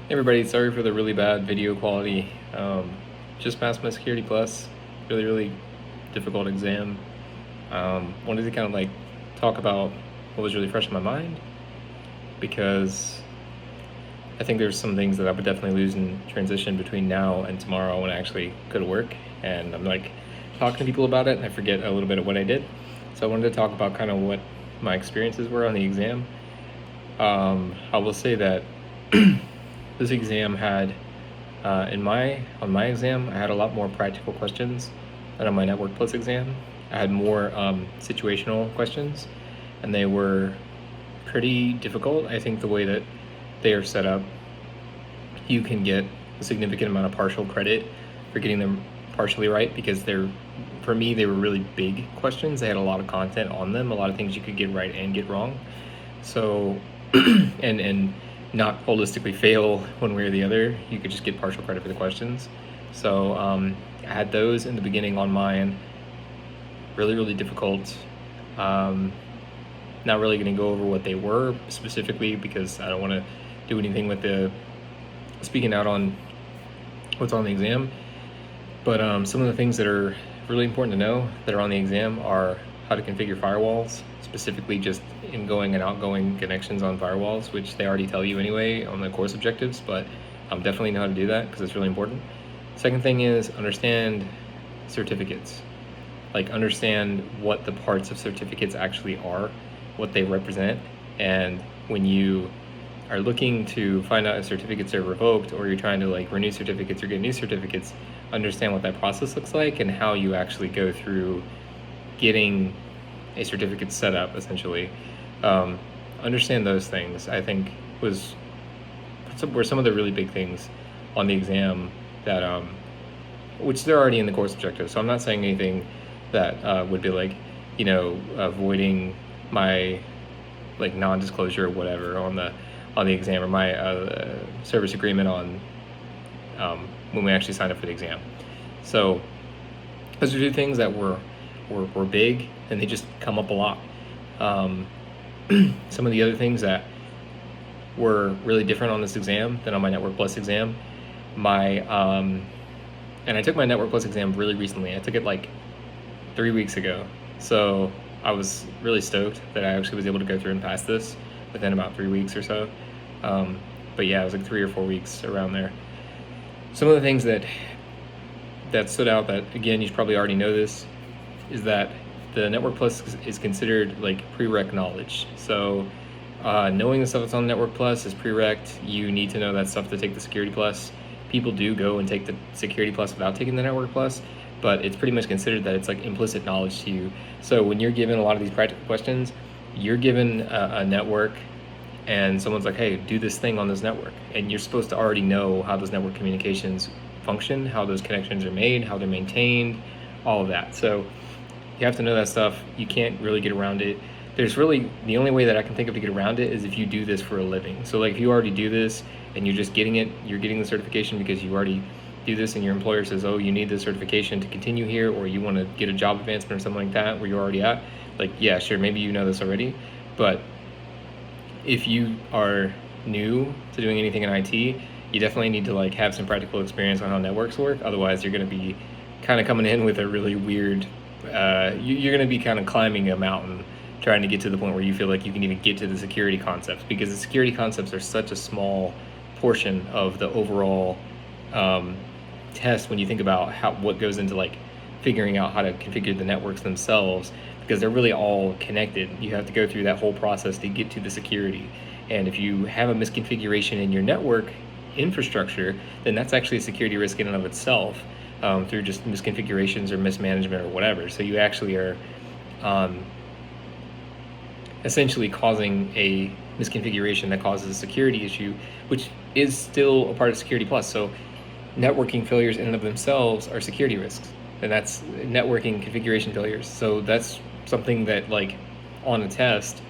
Hey everybody, sorry for the really bad video quality. Just passed my Security Plus, really difficult exam. Wanted to kind of like talk about what was really fresh in my mind because I think there's some things that I would definitely lose in transition between now and tomorrow when I actually go to work. And I'm like talking to people about it and I forget a little bit of what I did. So I wanted to talk about kind of what my experiences were on the exam. I will say that this exam had on my exam, I had a lot more practical questions than on my Network Plus exam. I had more situational questions, and they were pretty difficult. I think the way that they are set up, you can get a significant amount of partial credit for getting them partially right because for me, they were really big questions. They had a lot of content on them, a lot of things you could get right and get wrong. So, and not holistically fail one way or the other. You could just get partial credit for the questions. So I had those in the beginning on mine. Really difficult. Not really going to go over what they were specifically because I don't want to do anything with the speaking out on what's on the exam. But some of the things that are really important to know that are on the exam are how to configure firewalls, specifically just ingoing and outgoing connections on firewalls, which they already tell you anyway on the course objectives, but definitely know how to do that because it's really important. Second thing is understand certificates. Like understand what the parts of certificates actually are, what they represent, and when you are looking to find out if certificates are revoked or you're trying to like renew certificates or get new certificates, understand what that process looks like and how you actually go through getting a certificate set up essentially. Understand those things, I think were some of the really big things on the exam that which they're already in the course objectives. So I'm not saying anything that would be like, avoiding my like non-disclosure or whatever on the exam or my service agreement on when we actually signed up for the exam. So those are two things that were big and they just come up a lot. Some of the other things that were really different on this exam than on my Network Plus exam, and I took my Network Plus exam really recently. I took it like 3 weeks ago. So I was really stoked that I actually was able to go through and pass this within about 3 weeks or so. But yeah, it was like 3 or 4 weeks around there. Some of the things that stood out that, again, you probably already know this, is that the Network Plus is considered like prereq knowledge. So knowing the stuff that's on Network Plus is prereq. You need to know that stuff to take the Security Plus. People do go and take the Security Plus without taking the Network Plus, but it's pretty much considered that it's like implicit knowledge to you. So when you're given a lot of these practical questions, you're given a network and someone's like, hey, do this thing on this network. And you're supposed to already know how those network communications function, how those connections are made, how they're maintained, all of that. So you have to know that stuff. You can't really get around it. There's really, the only way that I can think of to get around it is if you do this for a living. So like if you already do this and you're just getting it, you're getting the certification because you already do this and your employer says, oh, you need this certification to continue here, or you want to get a job advancement or something like that where you're already at, like, yeah, sure, maybe you know this already. But if you are new to doing anything in IT, you definitely need to like have some practical experience on how networks work. Otherwise, you're going to be kind of coming in with a really weird, you're going to be kind of climbing a mountain trying to get to the point where you feel like you can even get to the security concepts, because the security concepts are such a small portion of the overall test when you think about what goes into like figuring out how to configure the networks themselves, because they're really all connected. You have to go through that whole process to get to the security. And if you have a misconfiguration in your network infrastructure, then that's actually a security risk in and of itself, through just misconfigurations or mismanagement or whatever. So you actually are essentially causing a misconfiguration that causes a security issue, which is still a part of Security Plus. So networking failures in and of themselves are security risks, and that's networking configuration failures. So that's something that like on a test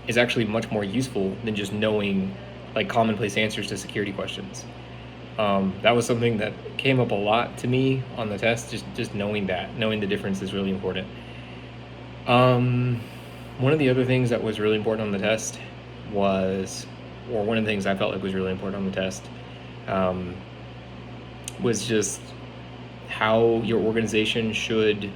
is actually much more useful than just knowing like commonplace answers to security questions. That was something that came up a lot to me on the test. Just knowing the difference is really important. One of the other things that was really important on the test was, or one of the things I felt like was really important on the test was just how your organization should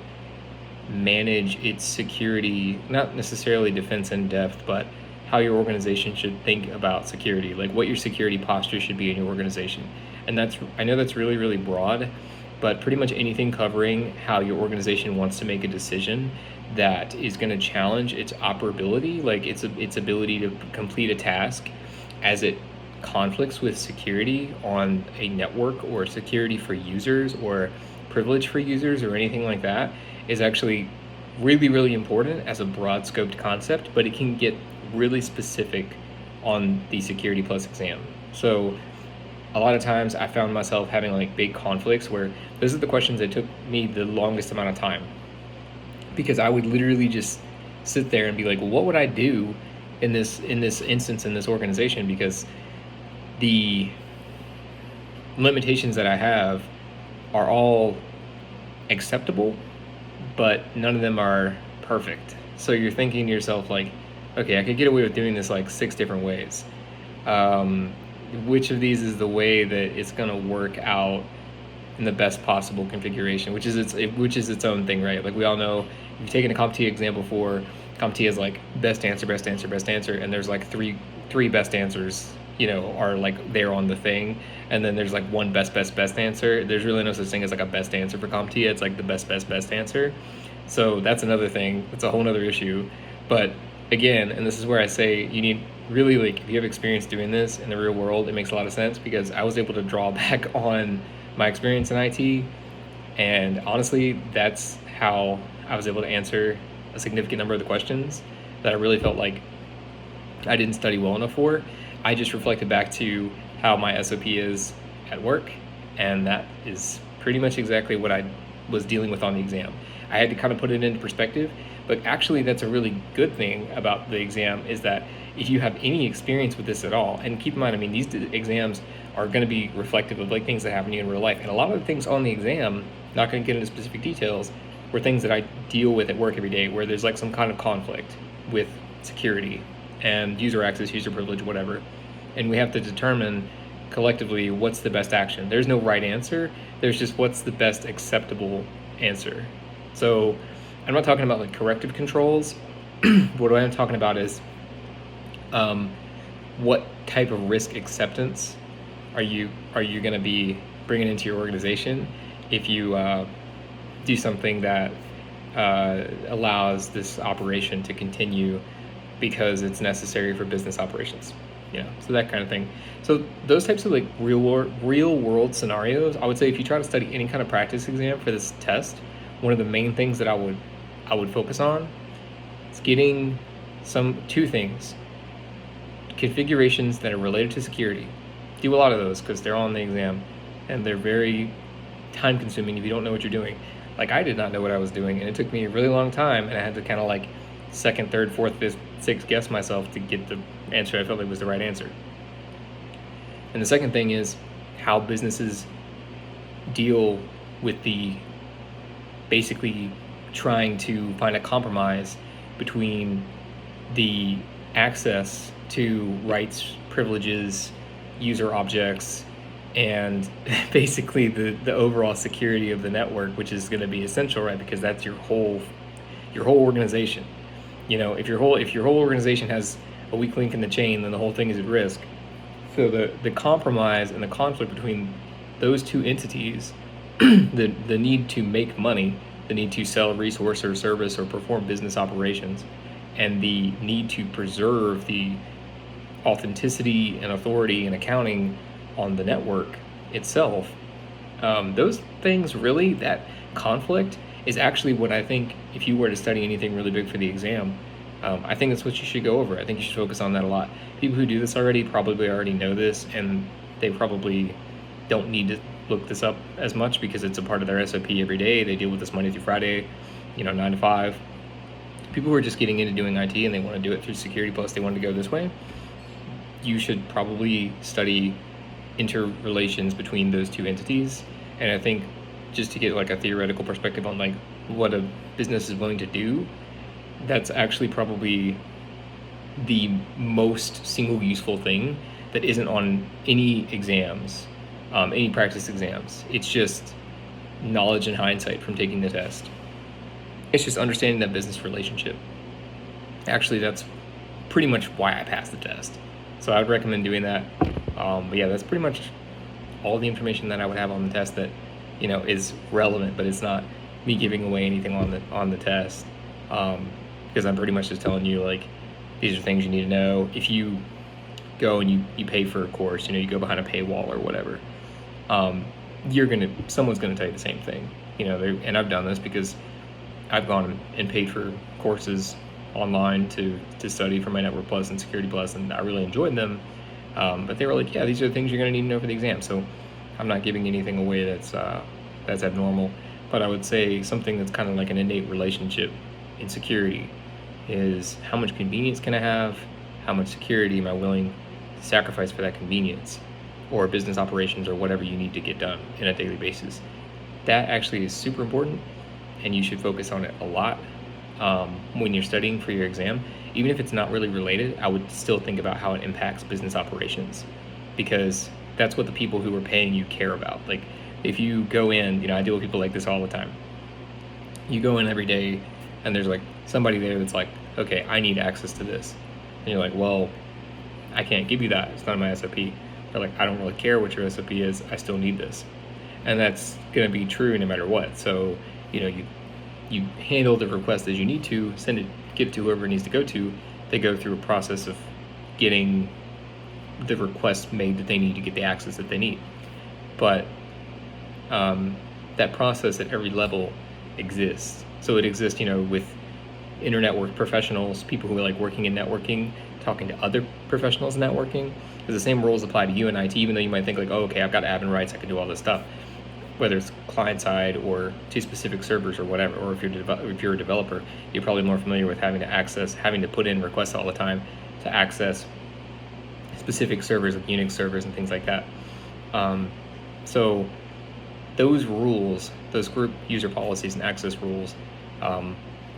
manage its security, not necessarily defense in depth, but how your organization should think about security, like what your security posture should be in your organization. And I know that's really, really broad, but pretty much anything covering how your organization wants to make a decision that is going to challenge its operability, like its ability to complete a task as it conflicts with security on a network or security for users or privilege for users or anything like that, is actually really, really important as a broad scoped concept, but it can get really specific on the Security Plus exam. So a lot of times I found myself having like big conflicts where those are the questions that took me the longest amount of time, because I would literally just sit there and be like, well, what would I do in this instance in this organization? Because the limitations that I have are all acceptable, but none of them are perfect. So you're thinking to yourself like, okay, I could get away with doing this like 6 different ways. Which of these is the way that it's going to work out in the best possible configuration, which is its own thing, right? Like we all know, if you've taken a CompTIA exam before, CompTIA is like best answer, best answer, best answer, and there's like three best answers, are like there on the thing, and then there's like one best answer. There's really no such thing as like a best answer for CompTIA. It's like the best answer. So that's another thing. It's a whole other issue. But again, and this is where I say you need really, like, if you have experience doing this in the real world, it makes a lot of sense, because I was able to draw back on my experience in IT, and honestly, that's how I was able to answer a significant number of the questions that I really felt like I didn't study well enough for. I just reflected back to how my SOP is at work, and that is pretty much exactly what I was dealing with on the exam. I had to kind of put it into perspective, but actually that's a really good thing about the exam, is that if you have any experience with this at all, and keep in mind, I mean, these exams are going to be reflective of like things that happen to you in real life, and a lot of the things on the exam, not going to get into specific details, were things that I deal with at work every day, where there's like some kind of conflict with security and user access, user privilege, whatever, and we have to determine collectively what's the best action. There's no right answer, there's just what's the best acceptable answer. So I'm not talking about like corrective controls. What I am talking about is what type of risk acceptance are you going to be bringing into your organization if you do something that allows this operation to continue because it's necessary for business operations, so that kind of thing. So those types of like real world scenarios, I would say if you try to study any kind of practice exam for this test, one of the main things that I would focus on is getting two things: configurations that are related to security. Do a lot of those because they're on the exam, and they're very time consuming if you don't know what you're doing. Like, I did not know what I was doing, and it took me a really long time, and I had to kind of like second, third, fourth, fifth, sixth guess myself to get the answer I felt like was the right answer. And the second thing is how businesses deal with the basically trying to find a compromise between the access to rights, privileges, user objects, and basically the overall security of the network, which is going to be essential, right? Because that's your whole organization. If your whole organization has a weak link in the chain, then the whole thing is at risk. So the compromise and the conflict between those two entities, the need to make money, the need to sell a resource or service or perform business operations, and the need to preserve the authenticity and authority and accounting on the network itself, those things, really, that conflict is actually what I think, if you were to study anything really big for the exam, I think that's what you should go over. I think you should focus on that a lot. People who do this already probably already know this, and they probably don't need to look this up as much because it's a part of their SOP every day. They deal with this Monday through Friday, 9 to 5. People who are just getting into doing IT and they want to do it through Security Plus, they want to go this way, you should probably study interrelations between those two entities. And I think just to get like a theoretical perspective on like what a business is willing to do, that's actually probably the most single useful thing that isn't on any exams any practice exams. It's just knowledge and hindsight from taking the test. It's just understanding that business relationship. Actually, that's pretty much why I passed the test. So I would recommend doing that. But yeah, that's pretty much all the information that I would have on the test that, is relevant, but it's not me giving away anything on the test. Because I'm pretty much just telling you, like, these are things you need to know. If you go and you pay for a course, you go behind a paywall or whatever, someone's gonna tell you the same thing. And I've done this because I've gone and paid for courses online to study for my Network Plus and Security Plus, and I really enjoyed them. But they were like, yeah, these are the things you're going to need to know for the exam. So I'm not giving anything away that's abnormal. But I would say something that's kind of like an innate relationship in security is how much convenience can I have? How much security am I willing to sacrifice for that convenience, or business operations, or whatever you need to get done on a daily basis? That actually is super important, and you should focus on it a lot when you're studying for your exam. Even if it's not really related, I would still think about how it impacts business operations, because that's what the people who are paying you care about. Like, if you go in, I deal with people like this all the time. You go in every day and there's like somebody there that's like, okay, I need access to this. And you're like, well, I can't give you that. It's not my SOP. They're like, I don't really care what your SOP is. I still need this. And that's going to be true no matter what. So, you handle the request as you need to, give it to whoever it needs to go to. They go through a process of getting the request made that they need to get the access that they need. But that process at every level exists. So it exists, with internet work professionals, people who are like working in networking, talking to other professionals in networking. Because the same rules apply to you in IT, even though you might think like, oh, okay, I've got admin rights, I can do all this stuff. Whether it's client side or to specific servers or whatever, or if you're a developer, you're probably more familiar with having to put in requests all the time to access specific servers, like Unix servers and things like that. So those rules, those group user policies and access rules,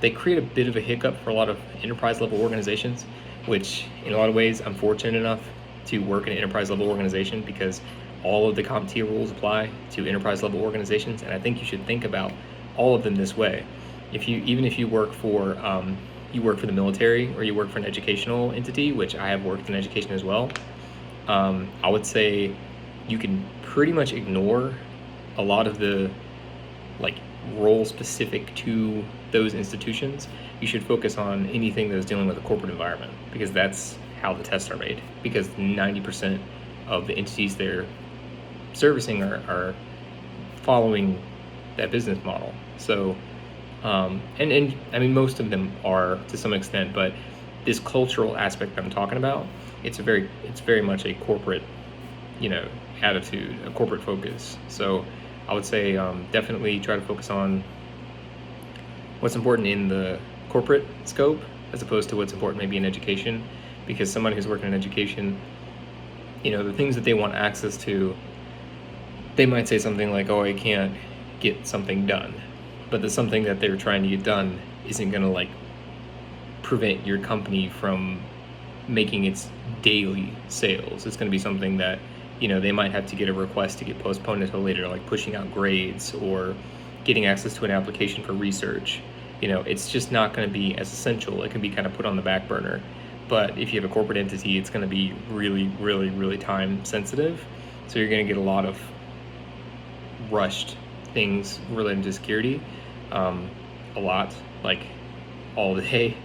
they create a bit of a hiccup for a lot of enterprise level organizations, which in a lot of ways I'm fortunate enough to work in an enterprise level organization, because all of the CompTIA rules apply to enterprise level organizations, and I think you should think about all of them this way. Even if you work for the military, or you work for an educational entity, which I have worked in education as well, I would say you can pretty much ignore a lot of the role specific to those institutions. You should focus on anything that's dealing with a corporate environment, because that's how the tests are made, because 90% of the entities they're servicing are following that business model. So and I mean, most of them are to some extent, but this cultural aspect that I'm talking about, it's very much a corporate attitude, a corporate focus. So I would say definitely try to focus on what's important in the corporate scope as opposed to what's important maybe in education, because somebody who's working in education, the things that they want access to, they might say something like, oh, I can't get something done. But the something that they're trying to get done isn't going to prevent your company from making its daily sales. It's going to be something that, they might have to get a request to get postponed until later, like pushing out grades or getting access to an application for research. It's just not going to be as essential. It can be kind of put on the back burner. But if you have a corporate entity, it's going to be really, really, really time sensitive. So you're going to get a lot of rushed things related to security, a lot, all day.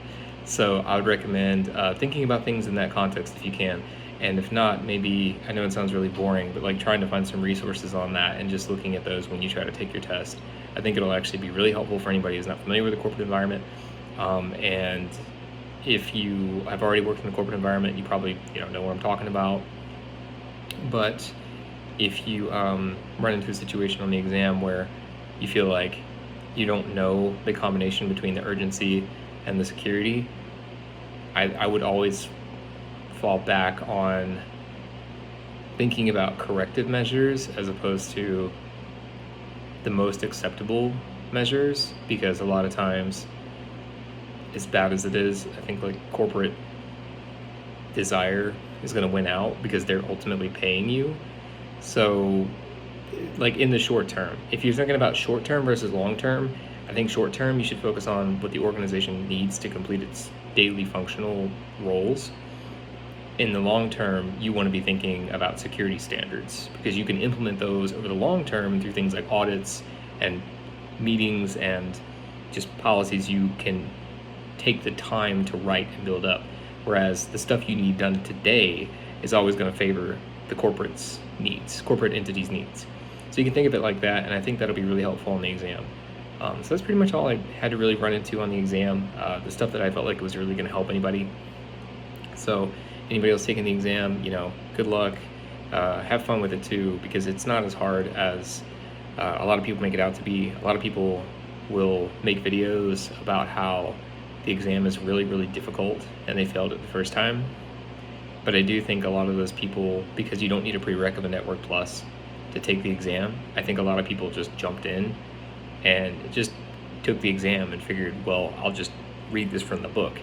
So I would recommend thinking about things in that context if you can. And if not, maybe, I know it sounds really boring, but trying to find some resources on that and just looking at those when you try to take your test. I think it'll actually be really helpful for anybody who's not familiar with the corporate environment. And if you have already worked in the corporate environment, you probably know what I'm talking about. But if you run into a situation on the exam where you feel like you don't know the combination between the urgency and the security, I would always fall back on thinking about corrective measures as opposed to the most acceptable measures, because a lot of times, as bad as it is, I think corporate desire is going to win out because they're ultimately paying you. So, like in the short term, if you're thinking about short term versus long term, I think short term you should focus on what the organization needs to complete its daily functional roles. In the long term, you want to be thinking about security standards, because you can implement those over the long term through things like audits and meetings and just policies you can take the time to write and build up. Whereas the stuff you need done today is always going to favor the corporate entities' needs. So you can think of it like that, and I think that'll be really helpful on the exam. So that's pretty much all I had to really run into on the exam, the stuff that I felt like was really going to help anybody. So anybody else taking the exam, good luck. Have fun with it too, because it's not as hard as a lot of people make it out to be. A lot of people will make videos about how the exam is really, really difficult and they failed it the first time. But I do think a lot of those people, because you don't need a prereq of a Network Plus to take the exam, I think a lot of people just jumped in and just took the exam and figured, well, I'll just read this from the book.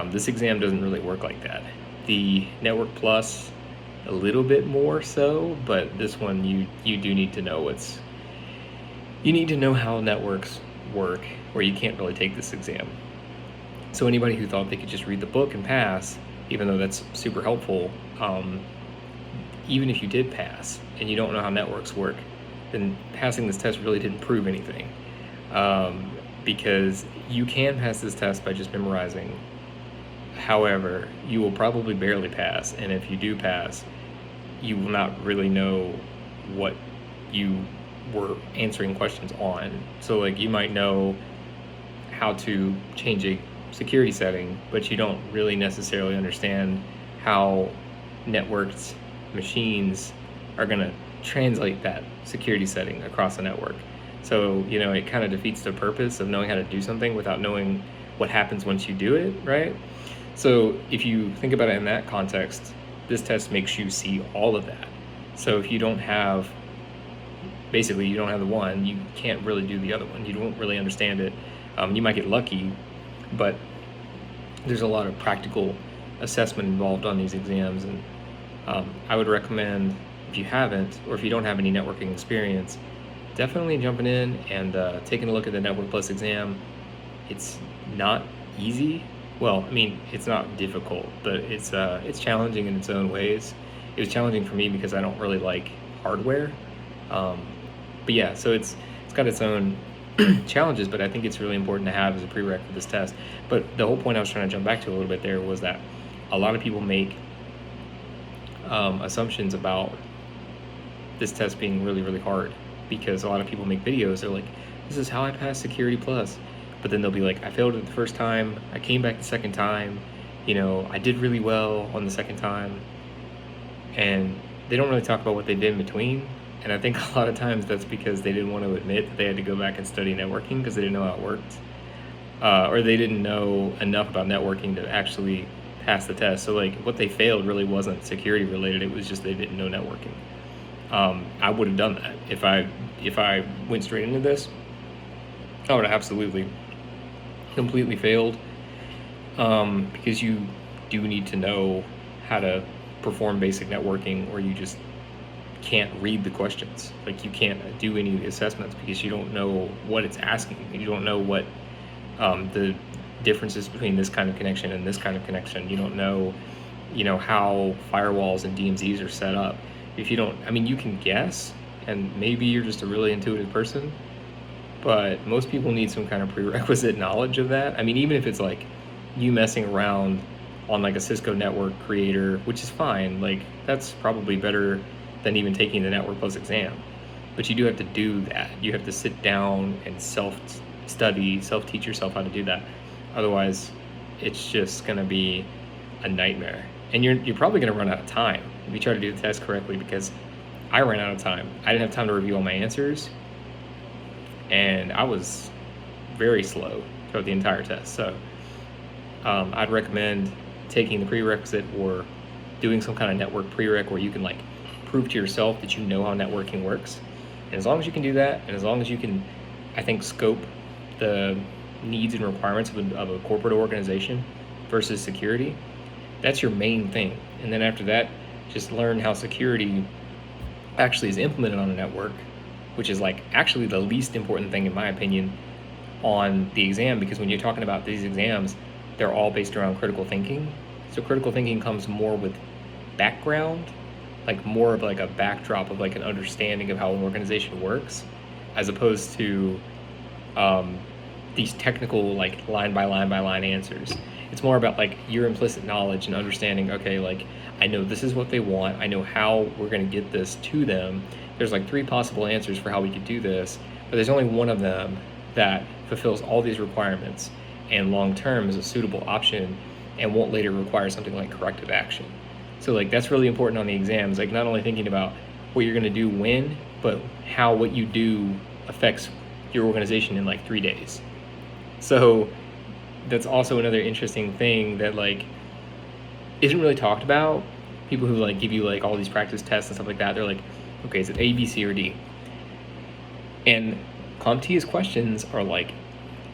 This exam doesn't really work like that. The Network Plus, a little bit more so, but this one you do need to know you need to know how networks work, or you can't really take this exam. So anybody who thought they could just read the book and pass, even though that's super helpful, even if you did pass and you don't know how networks work, then passing this test really didn't prove anything, because you can pass this test by just memorizing. However, you will probably barely pass, and if you do pass, you will not really know what you were answering questions on. So like, you might know how to change a security setting, but you don't really necessarily understand how networked machines are going to translate that security setting across the network. So, it kind of defeats the purpose of knowing how to do something without knowing what happens once you do it, right? So if you think about it in that context, this test makes you see all of that. So if you don't have the one, you can't really do the other one. You don't really understand it. You might get lucky, but there's a lot of practical assessment involved on these exams. And I would recommend, if you haven't, or if you don't have any networking experience, definitely jumping in and taking a look at the Network Plus exam. It's not easy. Well, it's not difficult, but it's challenging in its own ways. It was challenging for me because I don't really like hardware. But yeah, so it's got its own challenges, but I think it's really important to have as a prereq for this test. But the whole point I was trying to jump back to a little bit there was that a lot of people make assumptions about this test being really, really hard, because a lot of people make videos. They're like, this is how I passed Security Plus. But then they'll be like, I failed it the first time, I came back the second time, I did really well on the second time. And they don't really talk about what they did in between. And I think a lot of times that's because they didn't want to admit that they had to go back and study networking because they didn't know how it worked. Or they didn't know enough about networking to actually pass the test. So like, what they failed really wasn't security related, it was just they didn't know networking. I would have done that if I went straight into this. I would have absolutely completely failed, because you do need to know how to perform basic networking, or you just can't read the questions. Like, you can't do any of the assessments because you don't know what it's asking. You don't know what the differences between this kind of connection and this kind of connection. You don't know, how firewalls and DMZs are set up. If you don't, you can guess, and maybe you're just a really intuitive person, but most people need some kind of prerequisite knowledge of that. Even if it's like you messing around on like a Cisco network creator, which is fine, like that's probably better than even taking the Network Plus exam. But you do have to do that. You have to sit down and self-study, self-teach yourself how to do that. Otherwise, it's just gonna be a nightmare. And you're probably gonna run out of time if you try to do the test correctly, because I ran out of time. I didn't have time to review all my answers, and I was very slow throughout the entire test. So I'd recommend taking the prerequisite or doing some kind of network prereq where you can like prove to yourself that you know how networking works. And as long as you can do that, and as long as you can, I think, scope the needs and requirements of a corporate organization versus security, that's your main thing. And then after that, just learn how security actually is implemented on a network, which is like actually the least important thing in my opinion on the exam, because when you're talking about these exams, they're all based around critical thinking. So critical thinking comes more with background, like more of like a backdrop of like an understanding of how an organization works, as opposed to these technical like line by line by line answers. It's more about like your implicit knowledge and understanding, okay, like I know this is what they want, I know how we're going to get this to them. There's like 3 possible answers for how we could do this, but there's only one of them that fulfills all these requirements and long term is a suitable option and won't later require something like corrective action. So like that's really important on the exams, like not only thinking about what you're going to do when, but how what you do affects your organization in like 3 days. So that's also another interesting thing that like isn't really talked about. People who like give you like all these practice tests and stuff like that, they're like, okay, is it A, B, C, or D? And CompTIA's questions are like,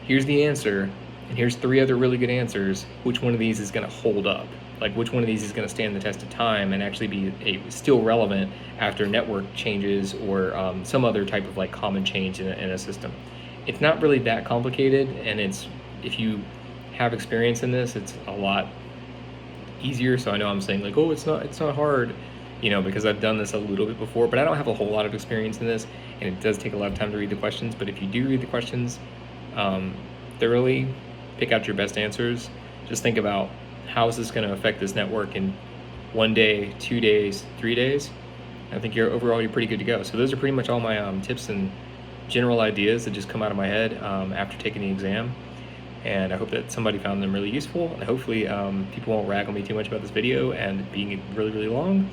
here's the answer, and here's 3 other really good answers. Which one of these is going to hold up? Like which one of these is going to stand the test of time and actually be still relevant after network changes or some other type of like common change in a system. It's not really that complicated, and it's, if you have experience in this, it's a lot easier. So I know I'm saying like, oh, it's not hard, because I've done this a little bit before, but I don't have a whole lot of experience in this, and it does take a lot of time to read the questions. But if you do read the questions thoroughly, pick out your best answers, just think about how is this going to affect this network in 1 day, 2 days, 3 days. I think you're pretty good to go. So those are pretty much all my tips and general ideas that just come out of my head after taking the exam. And I hope that somebody found them really useful, and hopefully people won't rag on me too much about this video and being really, really long.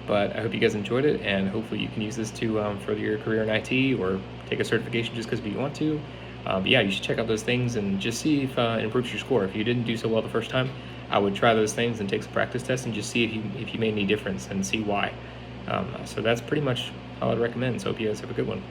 But I hope you guys enjoyed it, and hopefully you can use this to further your career in IT or take a certification just because you want to. But yeah, you should check out those things and just see if it improves your score. If you didn't do so well the first time, I would try those things and take some practice tests and just see if you made any difference and see why. So that's pretty much all I'd recommend. So hope you guys have a good one.